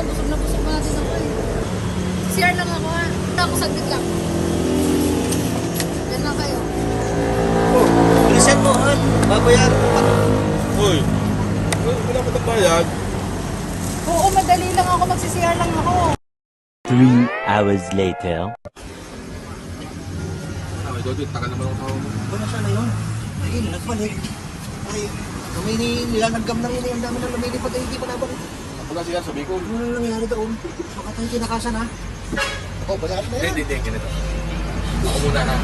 busog na din ako eh. CR lang ako ha. Punta ako saglit lang. Yan lang kayo. Oh, bilisan mo, Han. Babayaran mo pa. Uy, wala pa bayad. Oo, madali lang ako. Magsi-CR lang ako. 3 hours later. Ay, Dodi, tagal naman ang tao mo. Ano siya na yun? Ay, nagbalik. Ay, nilalagam na rin. Ang dami na lumilipat ay hindi pa nabalik. Pagka siya sabi ko. Ano na nangyari doon? Baka tayo kinakasan ha? Ako, bayaran na yan. Hindi, ganito. Ako muna ha.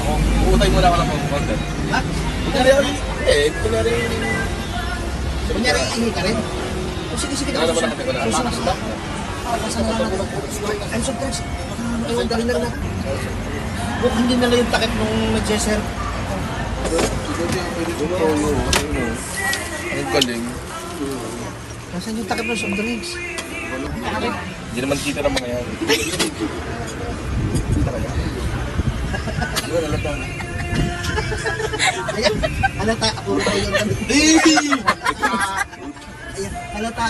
Ako, uutay muna ako ng order. Ha? Kunyari ako, kunyari. Kunyari, ihingi ka rin? O sige, sige. Ano naman ang kapit ko na? Susunod na. Kasan na lang natin. I'm so thanks. Baka maiwan ka rin na rin natin. Kung hindi na lang yung takip nung nag-serve. Dodi, pwede ko mo. Ang galing. Nasaan yung takip ng soft drinks? Hindi naman kita ng mga yan. Ayan, halata. Puro tayo yung kami. Ayan, halata.